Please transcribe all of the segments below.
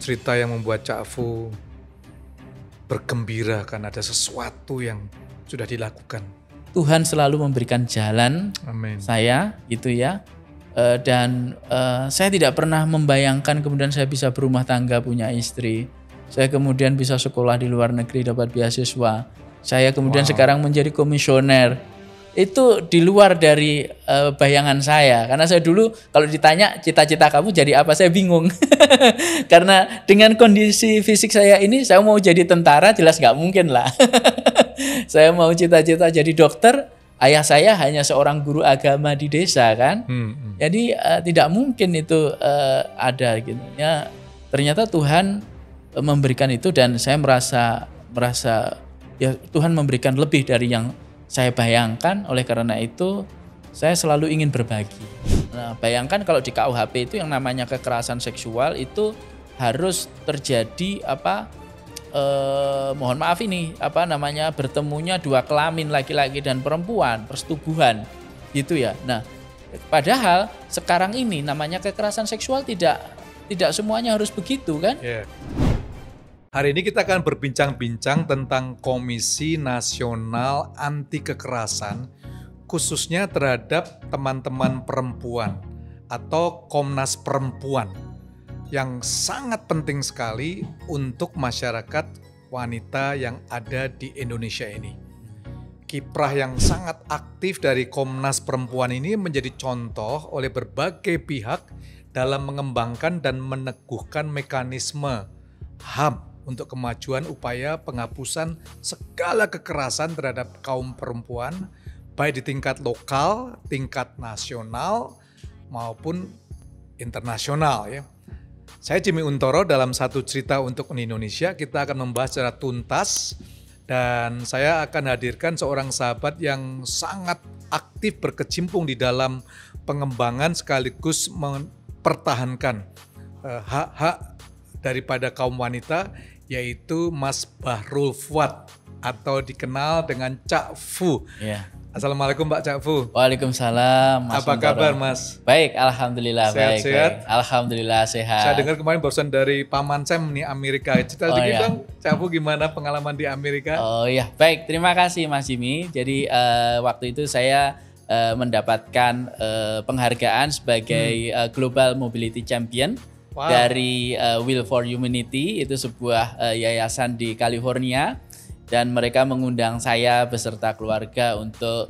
cerita yang membuat Cak Fu bergembira karena ada sesuatu yang sudah dilakukan. Tuhan selalu memberikan jalan Amin. saya gitu ya. Dan saya tidak pernah membayangkan kemudian saya bisa berumah tangga, punya istri. Saya kemudian bisa sekolah di luar negeri, dapat beasiswa. Saya kemudian sekarang menjadi komisioner. Itu di luar dari bayangan saya. Karena saya dulu kalau ditanya cita-cita kamu jadi apa, saya bingung. Karena dengan kondisi fisik saya ini, saya mau jadi tentara jelas nggak mungkin lah. Saya mau cita-cita jadi dokter, ayah saya hanya seorang guru agama di desa kan. Jadi tidak mungkin itu ada gitu. Ya, ternyata Tuhan memberikan itu dan saya merasa ya Tuhan memberikan lebih dari yang saya bayangkan. Oleh karena itu saya selalu ingin berbagi. Nah, bayangkan kalau di KUHP itu yang namanya kekerasan seksual itu harus terjadi mohon maaf ini bertemunya dua kelamin, laki-laki dan perempuan, persetubuhan gitu ya. Nah, padahal sekarang ini namanya kekerasan seksual tidak semuanya harus begitu kan? Yeah. Hari ini kita akan berbincang-bincang tentang Komisi Nasional Anti Kekerasan, khususnya terhadap teman-teman perempuan atau Komnas Perempuan, yang sangat penting sekali untuk masyarakat wanita yang ada di Indonesia ini. Kiprah yang sangat aktif dari Komnas Perempuan ini menjadi contoh oleh berbagai pihak dalam mengembangkan dan meneguhkan mekanisme HAM untuk kemajuan upaya penghapusan segala kekerasan terhadap kaum perempuan, baik di tingkat lokal, tingkat nasional, maupun internasional ya. Saya Jimmy Untoro, dalam satu cerita untuk Indonesia kita akan membahas secara tuntas dan saya akan hadirkan seorang sahabat yang sangat aktif berkecimpung di dalam pengembangan sekaligus mempertahankan hak-hak daripada kaum wanita, yaitu Mas Bahrul Fuad atau dikenal dengan Cak Fu. Ya. Assalamualaikum Pak Cak Fu. Waalaikumsalam Mas. Apa kabar Mas? Baik, alhamdulillah. Sehat-sehat? Baik. Alhamdulillah sehat. Saya dengar kemarin barusan dari Paman Sam nih Amerika. Cerita dikit dong, Cak Fu gimana pengalaman di Amerika? Oh iya, baik. Terima kasih Mas Jimmy. Jadi waktu itu saya mendapatkan penghargaan sebagai Global Mobility Champion. Wow. Dari Will for Humanity, itu sebuah yayasan di California, dan mereka mengundang saya beserta keluarga untuk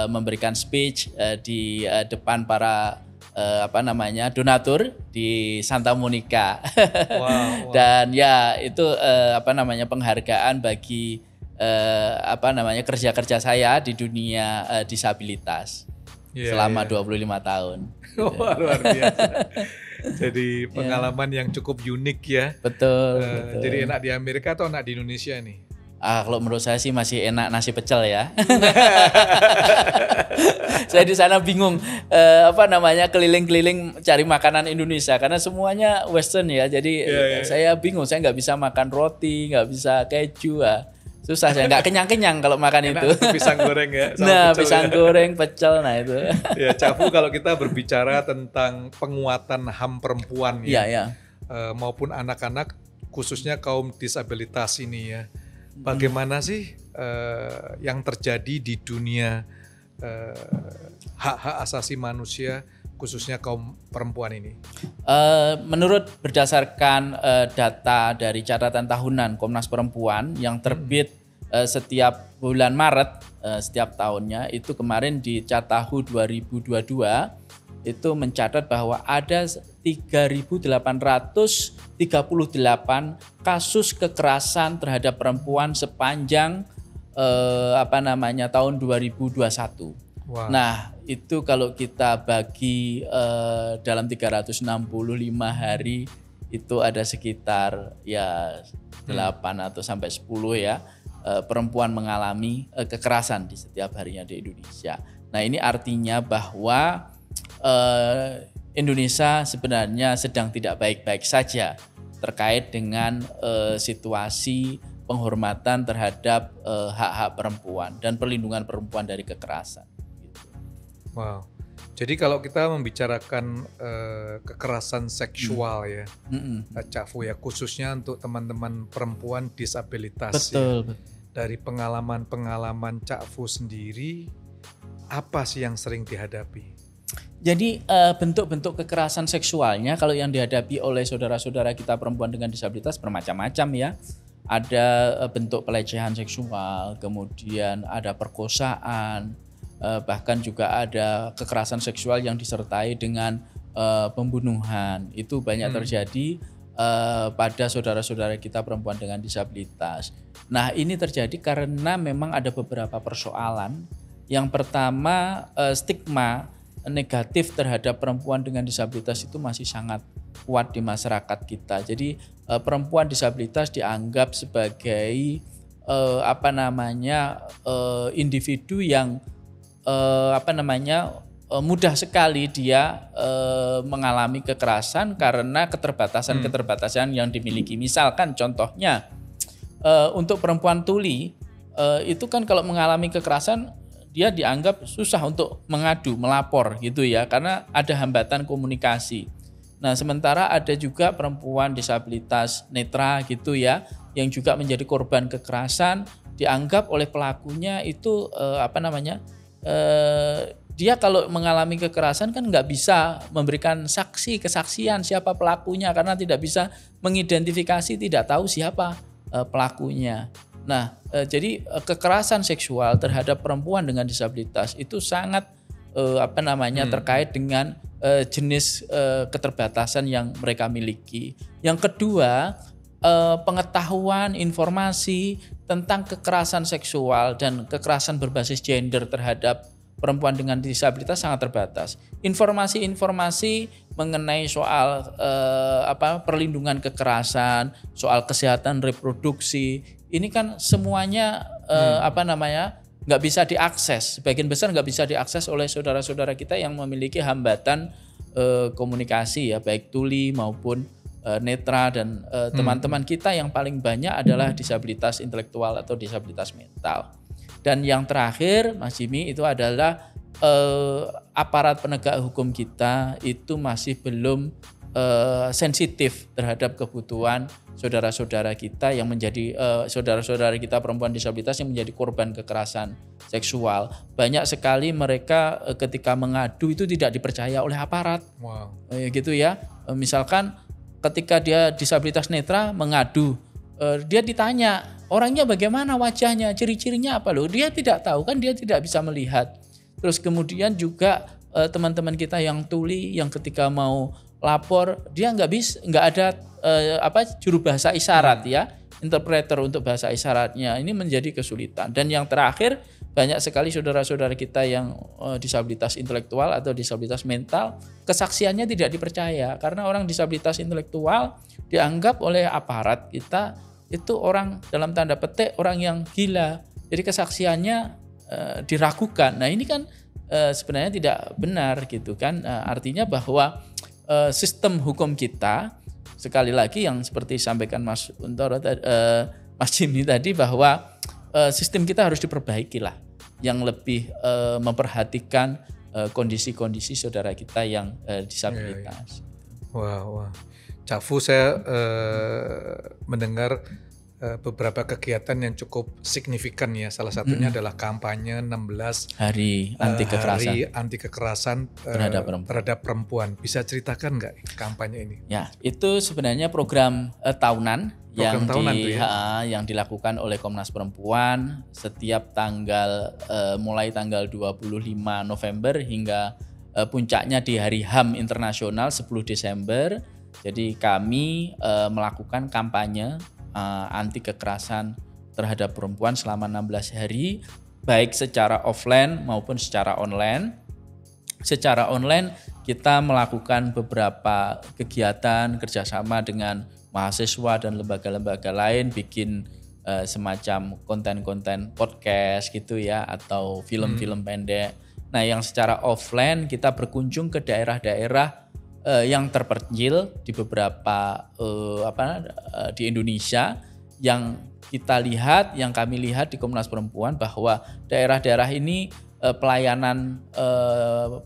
memberikan speech di depan para donatur di Santa Monica. Wow. Dan ya itu penghargaan bagi kerja-kerja saya di dunia disabilitas selama 25 tahun. Luar biasa. Jadi pengalaman yang cukup unik ya. Betul. Jadi enak di Amerika atau enak di Indonesia nih? Kalau menurut saya sih masih enak nasi pecel ya. Saya di sana bingung keliling-keliling cari makanan Indonesia karena semuanya Western ya. Jadi saya bingung, saya nggak bisa makan roti, nggak bisa keju. Susah, saya nggak kenyang-kenyang kalau makan enak itu. Pisang goreng ya. Nah, pisang goreng, pecel, nah itu. Ya, Cak Fu, kalau kita berbicara tentang penguatan HAM perempuan maupun anak-anak, khususnya kaum disabilitas ini ya, bagaimana sih yang terjadi di dunia hak-hak asasi manusia, khususnya kaum perempuan ini? Menurut berdasarkan data dari catatan tahunan Komnas Perempuan yang terbit setiap bulan Maret setiap tahunnya, itu kemarin di Catahu 2022 itu mencatat bahwa ada 3.838 kasus kekerasan terhadap perempuan sepanjang tahun 2021. Wow. Nah, itu kalau kita bagi dalam 365 hari itu ada sekitar 8 atau sampai 10 ya perempuan mengalami kekerasan di setiap harinya di Indonesia. Nah, ini artinya bahwa Indonesia sebenarnya sedang tidak baik-baik saja terkait dengan situasi penghormatan terhadap hak-hak perempuan dan perlindungan perempuan dari kekerasan. Wow, Jadi kalau kita membicarakan kekerasan seksual ya, Cak Fu ya, khususnya untuk teman-teman perempuan disabilitas ya. Betul. Dari pengalaman Cak Fu sendiri, apa sih yang sering dihadapi? Jadi bentuk-bentuk kekerasan seksualnya kalau yang dihadapi oleh saudara-saudara kita perempuan dengan disabilitas bermacam-macam ya. Ada bentuk pelecehan seksual, kemudian ada perkosaan, bahkan juga ada kekerasan seksual yang disertai dengan pembunuhan. Itu banyak terjadi pada saudara-saudara kita perempuan dengan disabilitas. Nah, ini terjadi karena memang ada beberapa persoalan. Yang pertama, stigma negatif terhadap perempuan dengan disabilitas itu masih sangat kuat di masyarakat kita. Jadi perempuan disabilitas dianggap sebagai individu yang mudah sekali dia mengalami kekerasan karena keterbatasan-keterbatasan yang dimiliki. Misalkan contohnya untuk perempuan tuli itu kan kalau mengalami kekerasan dia dianggap susah untuk mengadu, melapor gitu ya, karena ada hambatan komunikasi. Nah, sementara ada juga perempuan disabilitas netra gitu ya, yang juga menjadi korban kekerasan, dianggap oleh pelakunya itu dia kalau mengalami kekerasan kan nggak bisa memberikan kesaksian siapa pelakunya karena tidak bisa mengidentifikasi, tidak tahu siapa pelakunya. Nah, jadi kekerasan seksual terhadap perempuan dengan disabilitas itu sangat terkait dengan jenis keterbatasan yang mereka miliki. Yang kedua, pengetahuan informasi tentang kekerasan seksual dan kekerasan berbasis gender terhadap perempuan dengan disabilitas sangat terbatas. Informasi-informasi mengenai soal perlindungan kekerasan, soal kesehatan reproduksi, ini kan semuanya nggak bisa diakses. Sebagian besar nggak bisa diakses oleh saudara-saudara kita yang memiliki hambatan komunikasi ya, baik tuli maupun netra dan teman-teman kita yang paling banyak adalah disabilitas intelektual atau disabilitas mental. Dan yang terakhir, Mas Jimmy, itu adalah aparat penegak hukum kita itu masih belum sensitif terhadap kebutuhan saudara-saudara kita yang menjadi saudara-saudara kita perempuan disabilitas yang menjadi korban kekerasan seksual. Banyak sekali mereka ketika mengadu itu tidak dipercaya oleh aparat. Wow. Gitu ya. Misalkan ketika dia disabilitas netra mengadu, dia ditanya orangnya bagaimana, wajahnya, ciri-cirinya apa loh. Dia tidak tahu kan, dia tidak bisa melihat. Terus kemudian juga teman-teman kita yang tuli yang ketika mau lapor dia nggak ada juru bahasa isyarat ya, interpreter untuk bahasa isyaratnya, ini menjadi kesulitan. Dan yang terakhir, banyak sekali saudara-saudara kita yang disabilitas intelektual atau disabilitas mental, kesaksiannya tidak dipercaya karena orang disabilitas intelektual dianggap oleh aparat kita itu orang dalam tanda petik orang yang gila, jadi kesaksiannya diragukan. Nah, ini kan sebenarnya tidak benar gitu kan. Artinya bahwa sistem hukum kita, sekali lagi yang seperti disampaikan Mas Untoro, Mas Jimmy tadi, bahwa sistem kita harus diperbaiki lah, yang lebih memperhatikan kondisi-kondisi saudara kita yang disabilitas. Wah. Cak Fu, saya mendengar beberapa kegiatan yang cukup signifikan ya. Salah satunya adalah kampanye 16 hari anti kekerasan terhadap perempuan. Bisa ceritakan nggak kampanye ini? Ya, itu sebenarnya program tahunan yang dilakukan oleh Komnas Perempuan setiap mulai tanggal 25 November hingga puncaknya di Hari HAM Internasional 10 Desember. Jadi kami melakukan kampanye anti kekerasan terhadap perempuan selama 16 hari, baik secara offline maupun secara online. Secara online kita melakukan beberapa kegiatan kerjasama dengan mahasiswa dan lembaga-lembaga lain, bikin semacam konten-konten podcast gitu ya, atau film-film pendek. Nah, yang secara offline kita berkunjung ke daerah-daerah yang terpencil di beberapa di Indonesia, yang kami lihat di Komnas Perempuan bahwa daerah-daerah ini pelayanan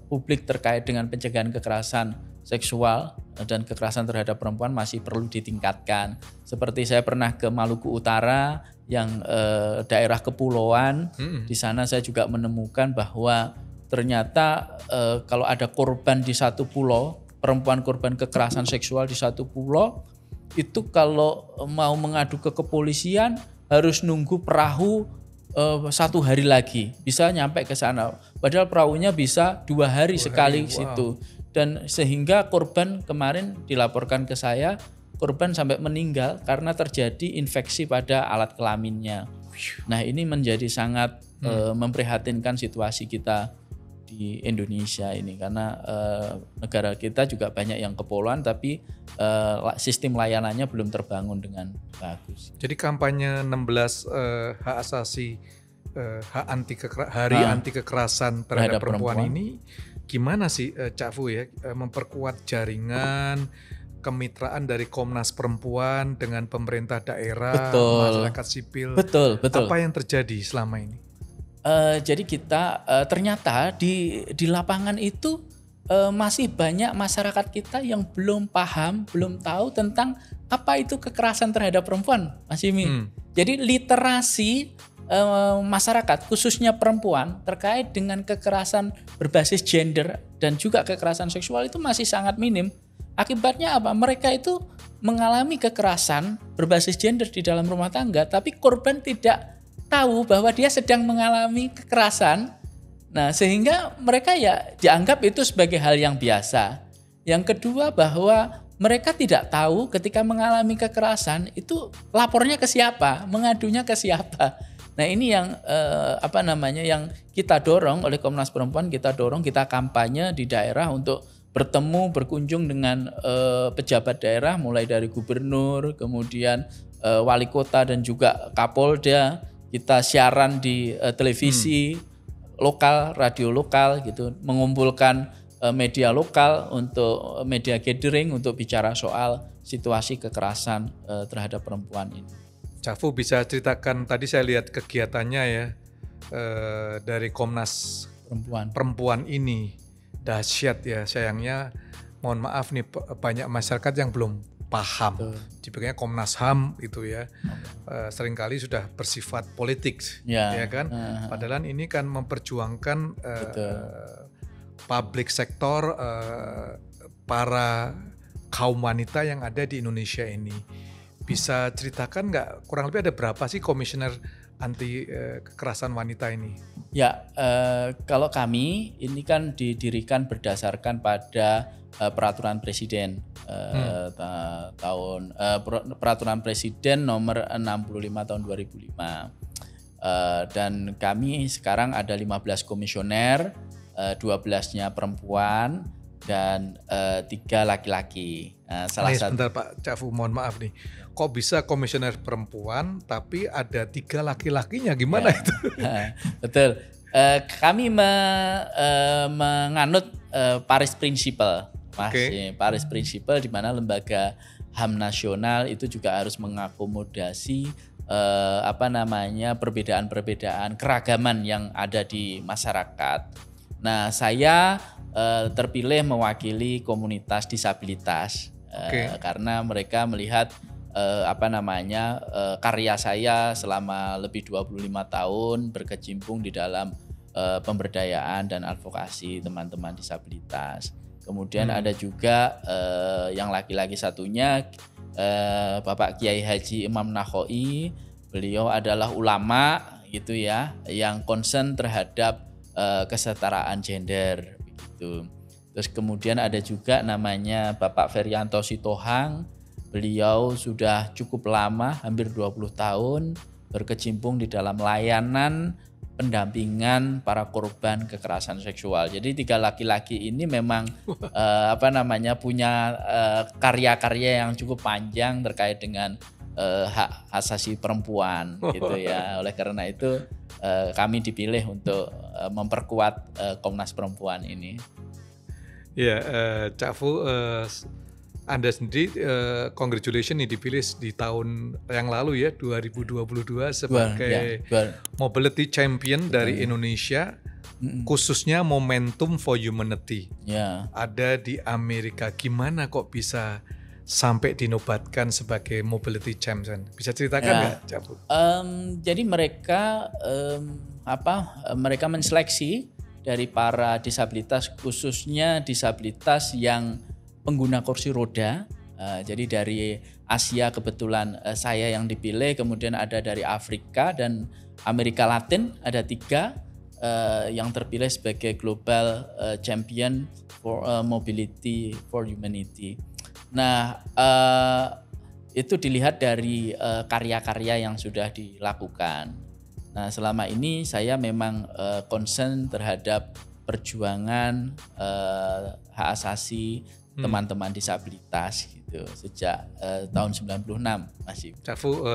publik terkait dengan pencegahan kekerasan seksual dan kekerasan terhadap perempuan masih perlu ditingkatkan. Seperti saya pernah ke Maluku Utara yang daerah kepulauan, di sana saya juga menemukan bahwa ternyata kalau ada korban di satu pulau, perempuan korban kekerasan seksual di satu pulau, itu kalau mau mengadu ke kepolisian harus nunggu perahu 1 hari lagi bisa nyampe ke sana. Padahal perahunya bisa 2 hari sekali situ. Dan sehingga korban kemarin dilaporkan ke saya, korban sampai meninggal karena terjadi infeksi pada alat kelaminnya. Nah ini menjadi sangat memprihatinkan situasi kita di Indonesia ini, karena negara kita juga banyak yang kepulauan tapi sistem layanannya belum terbangun dengan bagus. Jadi kampanye 16 hak asasi hari anti kekerasan terhadap perempuan ini gimana sih Cak Fu ya, memperkuat jaringan kemitraan dari Komnas Perempuan dengan pemerintah daerah, masyarakat sipil. Betul. Apa yang terjadi selama ini? Jadi kita ternyata di lapangan itu masih banyak masyarakat kita yang belum paham, belum tahu tentang apa itu kekerasan terhadap perempuan, Mas Jimmy. Jadi literasi masyarakat khususnya perempuan terkait dengan kekerasan berbasis gender dan juga kekerasan seksual itu masih sangat minim. Akibatnya apa? Mereka itu mengalami kekerasan berbasis gender di dalam rumah tangga, tapi korban tidak tahu bahwa dia sedang mengalami kekerasan. Nah, sehingga mereka ya dianggap itu sebagai hal yang biasa. Yang kedua bahwa mereka tidak tahu ketika mengalami kekerasan itu lapornya ke siapa, mengadunya ke siapa. Nah, ini yang yang kita dorong oleh Komnas Perempuan, kita kampanye di daerah untuk bertemu, berkunjung dengan pejabat daerah mulai dari gubernur, kemudian wali kota dan juga Kapolda. Kita siaran di televisi lokal, radio lokal gitu, mengumpulkan media lokal untuk media gathering untuk bicara soal situasi kekerasan terhadap perempuan ini. Cak Fu bisa ceritakan, tadi saya lihat kegiatannya ya dari Komnas Perempuan ini dahsyat ya, sayangnya mohon maaf nih banyak masyarakat yang belum paham. Dipikirnya Komnas HAM itu ya seringkali sudah bersifat politik ya kan. Padahal ini kan memperjuangkan public sektor, para kaum wanita yang ada di Indonesia ini. Bisa ceritakan nggak kurang lebih ada berapa sih komisioner anti kekerasan wanita ini? Ya, kalau kami ini kan didirikan berdasarkan pada peraturan presiden peraturan presiden nomor 65 tahun 2005. Dan kami sekarang ada 15 komisioner, 12-nya perempuan dan 3 laki-laki. Sebentar Pak Cak Fu, mohon maaf nih. Kok bisa komisioner perempuan tapi ada 3 laki-lakinya, gimana itu? Betul. Kami menganut Paris Principle, Mas. Paris Principle di mana lembaga HAM nasional itu juga harus mengakomodasi perbedaan-perbedaan keragaman yang ada di masyarakat. Nah, saya terpilih mewakili komunitas disabilitas karena mereka melihat karya saya selama lebih 25 tahun berkecimpung di dalam pemberdayaan dan advokasi teman-teman disabilitas. Kemudian ada juga yang laki-laki satunya Bapak Kiai Haji Imam Nahoi. Beliau adalah ulama gitu ya, yang concern terhadap kesetaraan gender begitu. Terus kemudian ada juga namanya Bapak Ferianto Sitohang. Beliau sudah cukup lama, hampir 20 tahun berkecimpung di dalam layanan pendampingan para korban kekerasan seksual. Jadi 3 laki-laki ini memang punya karya-karya yang cukup panjang terkait dengan hak asasi perempuan gitu ya. Oleh karena itu kami dipilih untuk memperkuat Komnas Perempuan ini. Ya, Cak Fu, Anda sendiri congratulations nih dipilih di tahun yang lalu ya, 2022 sebagai Mobility Champion dari Indonesia khususnya Momentum for Humanity. Ya. Ada di Amerika. Gimana kok bisa sampai dinobatkan sebagai Mobility Champion? Bisa ceritakan nggak, Capu? Jadi mereka mereka menseleksi dari para disabilitas, khususnya disabilitas yang pengguna kursi roda. Jadi dari Asia kebetulan saya yang dipilih, kemudian ada dari Afrika dan Amerika Latin, ada 3 yang terpilih sebagai Global Champion for Mobility for Humanity. Nah, itu dilihat dari karya-karya yang sudah dilakukan. Nah, selama ini saya memang concern terhadap perjuangan hak asasi teman-teman disabilitas gitu sejak tahun 96 masih. Cafu,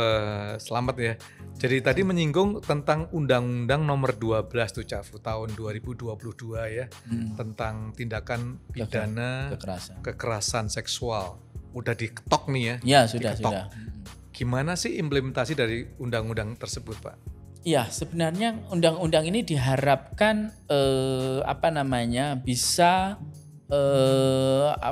selamat ya. Jadi tadi menyinggung tentang Undang-Undang Nomor 12 tuh Cafu tahun 2022 ya, tentang tindakan pidana kekerasan seksual. Udah diketok nih ya. Ya, sudah. Gimana sih implementasi dari undang-undang tersebut, Pak? Ya, sebenarnya undang-undang ini diharapkan bisa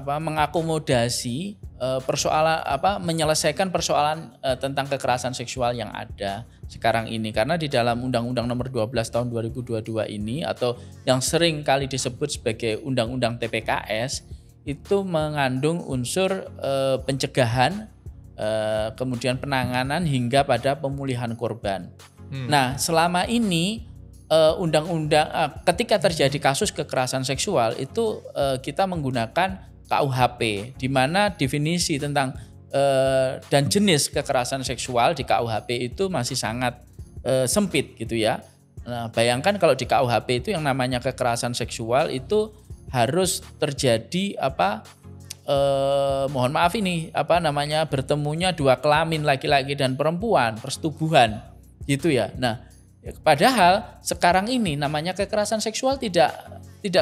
mengakomodasi persoalan menyelesaikan persoalan tentang kekerasan seksual yang ada sekarang ini, karena di dalam Undang-Undang Nomor 12 tahun 2022 ini, atau yang sering kali disebut sebagai Undang-Undang TPKS, itu mengandung unsur pencegahan, kemudian penanganan hingga pada pemulihan korban. Nah, selama ini ketika terjadi kasus kekerasan seksual itu kita menggunakan KUHP, di mana definisi tentang dan jenis kekerasan seksual di KUHP itu masih sangat sempit gitu ya. Nah, bayangkan kalau di KUHP itu yang namanya kekerasan seksual itu harus terjadi mohon maaf ini bertemunya 2 kelamin, laki-laki dan perempuan, persetubuhan gitu ya. Nah, padahal sekarang ini namanya kekerasan seksual tidak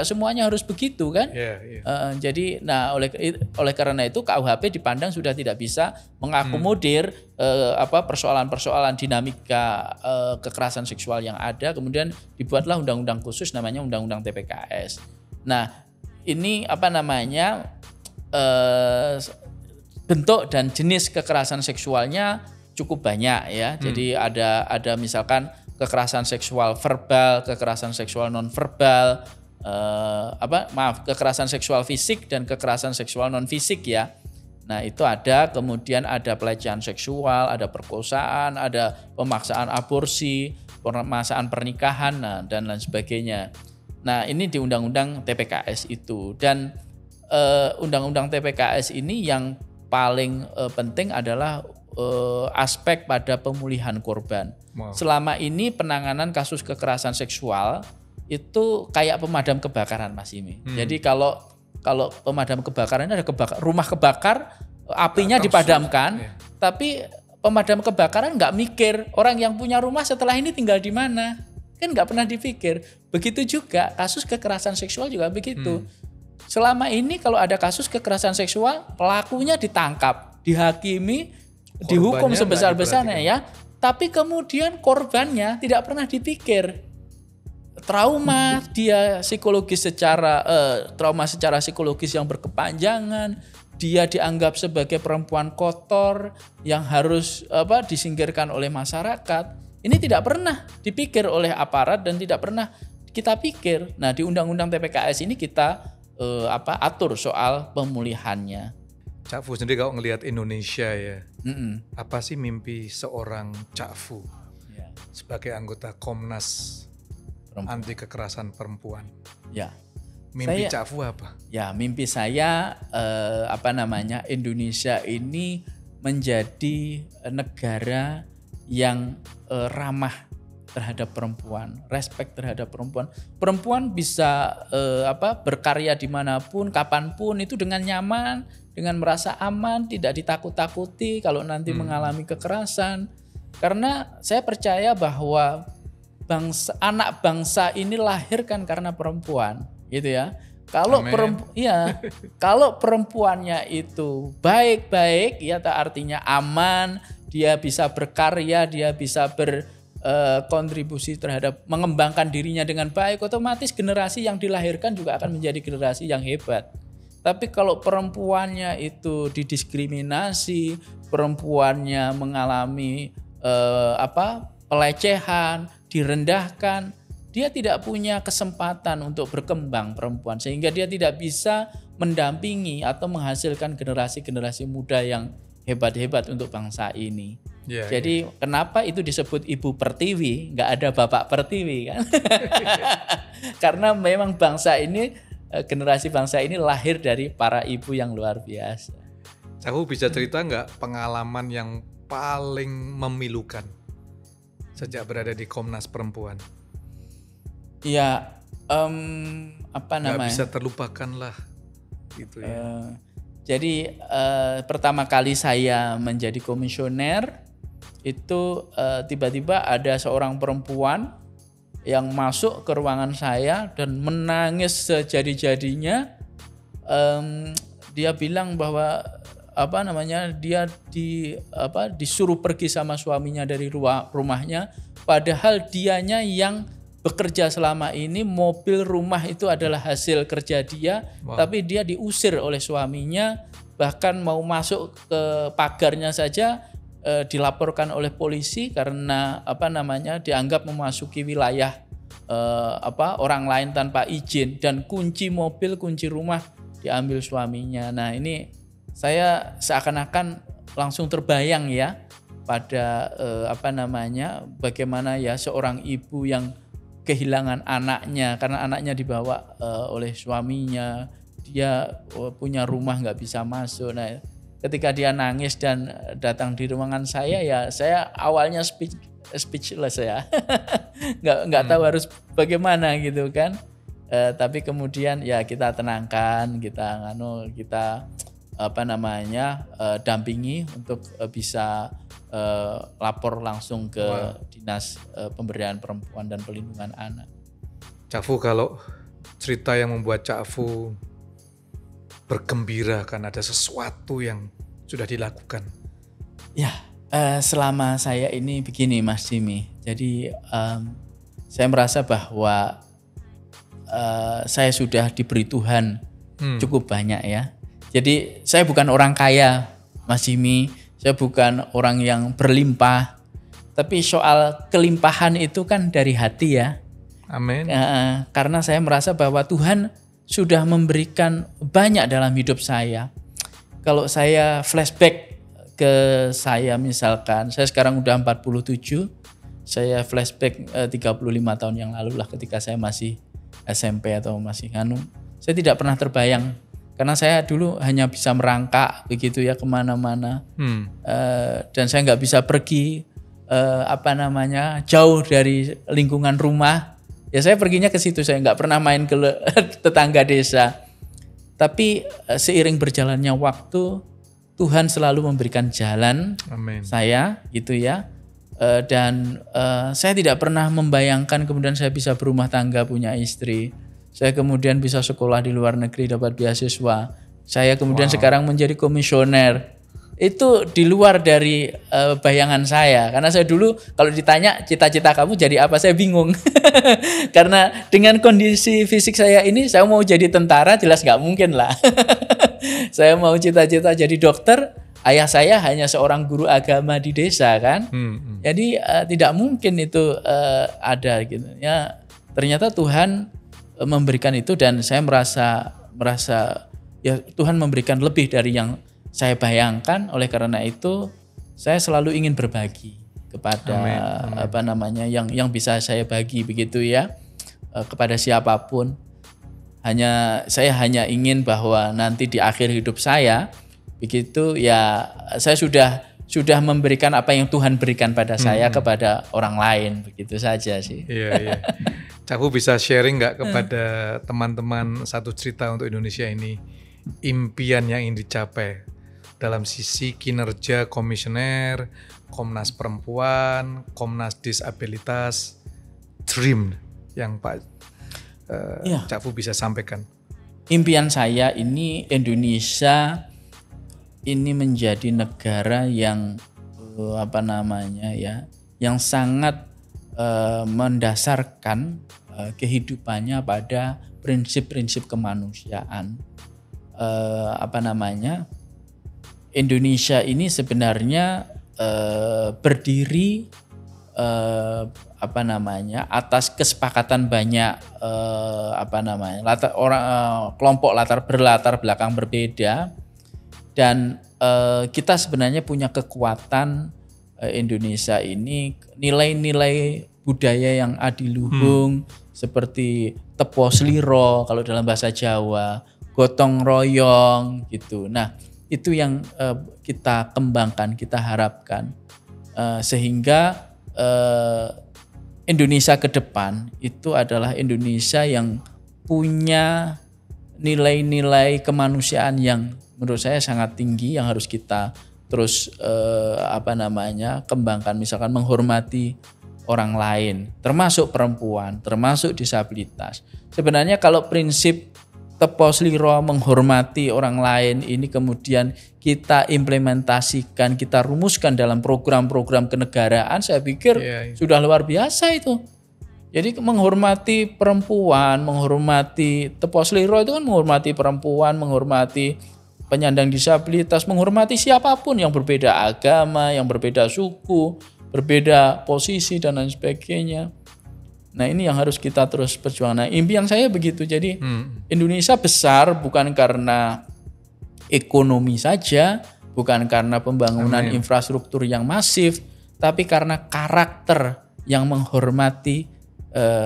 semuanya harus begitu kan? Jadi, oleh karena itu KUHP dipandang sudah tidak bisa mengakomodir persoalan-persoalan dinamika kekerasan seksual yang ada. Kemudian dibuatlah undang-undang khusus namanya Undang-Undang TPKS. Nah, ini bentuk dan jenis kekerasan seksualnya cukup banyak ya. Jadi ada misalkan kekerasan seksual verbal, kekerasan seksual non verbal, kekerasan seksual fisik dan kekerasan seksual non fisik ya. Nah, itu ada, kemudian ada pelecehan seksual, ada perkosaan, ada pemaksaan aborsi, pemaksaan pernikahan, dan lain sebagainya. Nah, ini di Undang-Undang TPKS itu, dan Undang-Undang TPKS ini yang paling penting adalah aspek pada pemulihan korban. Selama ini penanganan kasus kekerasan seksual itu kayak pemadam kebakaran, Mas Imi. Jadi kalau pemadam kebakaran ada rumah kebakar, apinya dipadamkan, tapi pemadam kebakaran nggak mikir orang yang punya rumah setelah ini tinggal di mana, kan nggak pernah dipikir. Begitu juga kasus kekerasan seksual juga begitu. Selama ini kalau ada kasus kekerasan seksual, pelakunya ditangkap, dihakimi, dihukum sebesar-besarnya ya, tapi kemudian korbannya tidak pernah dipikir. Trauma dia psikologis trauma secara psikologis yang berkepanjangan, dia dianggap sebagai perempuan kotor yang harus disingkirkan oleh masyarakat. Ini tidak pernah dipikir oleh aparat dan tidak pernah kita pikir. Nah, di Undang-Undang TPKS ini kita atur soal pemulihannya. Cak Fu sendiri kalau ngelihat Indonesia ya, apa sih mimpi seorang Cak Fu sebagai anggota Komnas Anti Kekerasan Perempuan? Ya. Mimpi Cak Fu apa? Ya, mimpi saya Indonesia ini menjadi negara yang ramah terhadap perempuan, respect terhadap perempuan. Perempuan bisa berkarya dimanapun, kapanpun itu dengan nyaman, dengan merasa aman, tidak ditakut-takuti kalau nanti mengalami kekerasan. Karena saya percaya bahwa anak bangsa ini lahir kan karena perempuan, gitu ya. Kalau kalau perempuannya itu baik-baik, ya artinya aman, dia bisa berkarya, dia bisa kontribusi terhadap mengembangkan dirinya dengan baik, otomatis generasi yang dilahirkan juga akan menjadi generasi yang hebat. Tapi kalau perempuannya itu didiskriminasi, perempuannya mengalami pelecehan, direndahkan, dia tidak punya kesempatan untuk berkembang perempuan, sehingga dia tidak bisa mendampingi atau menghasilkan generasi-generasi muda yang hebat-hebat untuk bangsa ini. Jadi kenapa itu disebut Ibu Pertiwi, nggak ada Bapak Pertiwi kan? Karena memang bangsa ini, generasi bangsa ini lahir dari para ibu yang luar biasa. Aku bisa cerita nggak pengalaman yang paling memilukan sejak berada di Komnas Perempuan? Ya, Nggak bisa terlupakan lah, gitu ya. Jadi pertama kali saya menjadi komisioner itu tiba-tiba ada seorang perempuan yang masuk ke ruangan saya dan menangis sejadi-jadinya. Dia bilang bahwa dia disuruh pergi sama suaminya dari rumahnya, padahal dianya yang bekerja selama ini, mobil rumah itu adalah hasil kerja dia. Wow. Tapi dia diusir oleh suaminya, bahkan mau masuk ke pagarnya saja dilaporkan oleh polisi karena dianggap memasuki wilayah orang lain tanpa izin, dan kunci mobil, kunci rumah diambil suaminya. Nah, ini saya seakan-akan langsung terbayang ya pada bagaimana ya seorang ibu yang kehilangan anaknya karena anaknya dibawa oleh suaminya, dia punya rumah nggak bisa masuk. Nah, ketika dia nangis dan datang di ruangan saya, ya saya awalnya speechless ya, nggak tahu harus bagaimana gitu kan. Tapi kemudian ya kita tenangkan, kita dampingi untuk bisa lapor langsung ke Dinas Pemberdayaan Perempuan dan Perlindungan Anak. Cak Fu, kalau cerita yang membuat Cak Fu bergembira kan ada sesuatu yang sudah dilakukan. Ya, selama saya ini begini Mas Jimmy. Jadi saya merasa bahwa saya sudah diberi Tuhan cukup banyak ya. Jadi saya bukan orang kaya Mas Jimmy, saya bukan orang yang berlimpah. Tapi soal kelimpahan itu kan dari hati ya. Amin. Karena saya merasa bahwa Tuhan sudah memberikan banyak dalam hidup saya. Kalau saya flashback ke saya, misalkan saya sekarang udah 47, saya flashback 35 tahun yang lalu lah, ketika saya masih SMP atau masih saya tidak pernah terbayang, karena saya dulu hanya bisa merangkak begitu ya kemana-mana. Dan saya nggak bisa pergi jauh dari lingkungan rumah. Ya saya perginya ke situ, saya nggak pernah main ke tetangga desa. Tapi seiring berjalannya waktu, Tuhan selalu memberikan jalan. Amen. Saya gitu ya. Dan saya tidak pernah membayangkan kemudian saya bisa berumah tangga, punya istri. Saya kemudian bisa sekolah di luar negeri, dapat beasiswa. Saya kemudian sekarang menjadi komisioner. Itu di luar dari bayangan saya. Karena saya dulu kalau ditanya cita-cita kamu jadi apa, saya bingung. Karena dengan kondisi fisik saya ini, saya mau jadi tentara jelas nggak mungkin lah. Saya mau cita-cita jadi dokter, ayah saya hanya seorang guru agama di desa kan. Jadi tidak mungkin itu ada gitu. Ya, ternyata Tuhan memberikan itu, dan saya merasa ya Tuhan memberikan lebih dari yang saya bayangkan. Oleh karena itu saya selalu ingin berbagi kepada Amen. yang bisa saya bagi begitu ya, kepada siapapun. Saya hanya ingin bahwa nanti di akhir hidup saya begitu ya, saya sudah memberikan apa yang Tuhan berikan pada saya kepada orang lain, begitu saja sih. Iya. Cak Fu bisa sharing nggak kepada teman-teman satu cerita untuk Indonesia ini, impian yang ingin dicapai dalam sisi kinerja komisioner, Komnas Perempuan, Komnas Disabilitas, dream yang Pak Cak Fu bisa sampaikan? Impian saya ini Indonesia ini menjadi negara yang yang sangat mendasarkan kehidupannya pada prinsip-prinsip kemanusiaan. Indonesia ini sebenarnya berdiri atas kesepakatan banyak kelompok berlatar belakang berbeda, dan kita sebenarnya punya kekuatan Indonesia ini nilai-nilai budaya yang adiluhung seperti tepo sliro kalau dalam bahasa Jawa, gotong royong gitu. Nah, itu yang kita kembangkan, kita harapkan sehingga Indonesia ke depan itu adalah Indonesia yang punya nilai-nilai kemanusiaan yang menurut saya sangat tinggi, yang harus kita terus kembangkan. Misalkan menghormati orang lain, termasuk perempuan, termasuk disabilitas. Sebenarnya kalau prinsip tepo sliro menghormati orang lain ini kemudian kita implementasikan, kita rumuskan dalam program-program kenegaraan, saya pikir sudah luar biasa itu. Jadi menghormati perempuan, menghormati tepo sliro itu kan menghormati perempuan, menghormati penyandang disabilitas, menghormati siapapun yang berbeda agama, yang berbeda suku, berbeda posisi dan lain sebagainya. Nah, ini yang harus kita terus perjuangkan. Nah, impian saya begitu. Jadi Indonesia besar bukan karena ekonomi saja, bukan karena pembangunan infrastruktur yang masif, tapi karena karakter yang menghormati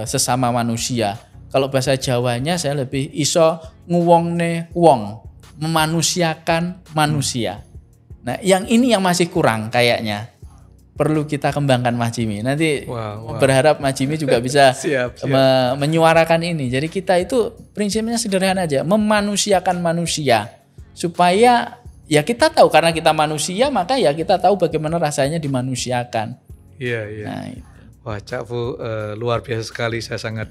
sesama manusia. Kalau bahasa Jawanya saya lebih iso nguwongne wong, memanusiakan manusia. Nah, yang ini yang masih kurang kayaknya. Perlu kita kembangkan Mas Jimmy. Nanti berharap Mas Jimmy juga bisa menyuarakan ini. Jadi kita itu prinsipnya sederhana aja, memanusiakan manusia. Supaya ya kita tahu karena kita manusia, maka ya kita tahu bagaimana rasanya dimanusiakan. Iya. Nah, itu. Wah, Cak Fu luar biasa sekali. Saya sangat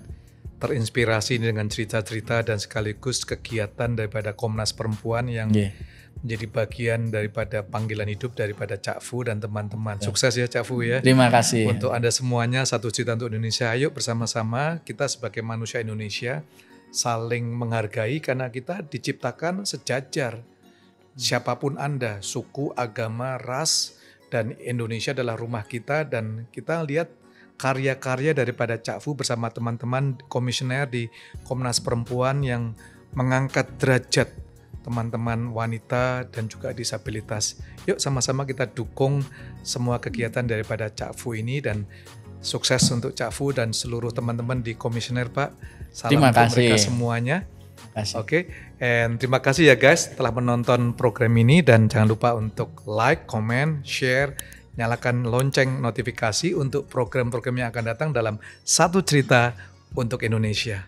terinspirasi dengan cerita-cerita dan sekaligus kegiatan daripada Komnas Perempuan yang menjadi bagian daripada panggilan hidup daripada Cak Fu dan teman-teman. Sukses ya Cak Fu ya. Terima kasih. Untuk Anda semuanya, Satu Cerita untuk Indonesia. Ayo bersama-sama kita sebagai manusia Indonesia saling menghargai karena kita diciptakan sejajar. Siapapun Anda, suku, agama, ras, dan Indonesia adalah rumah kita, dan kita lihat karya-karya daripada Cak Fu bersama teman-teman komisioner di Komnas Perempuan yang mengangkat derajat teman-teman wanita dan juga disabilitas. Yuk sama-sama kita dukung semua kegiatan daripada Cak Fu ini, dan sukses untuk Cak Fu dan seluruh teman-teman di komisioner, Pak. Salam untuk mereka semuanya. Oke, and terima kasih ya guys telah menonton program ini, dan jangan lupa untuk like, comment, share, nyalakan lonceng notifikasi untuk program-program yang akan datang dalam Satu Cerita untuk Indonesia.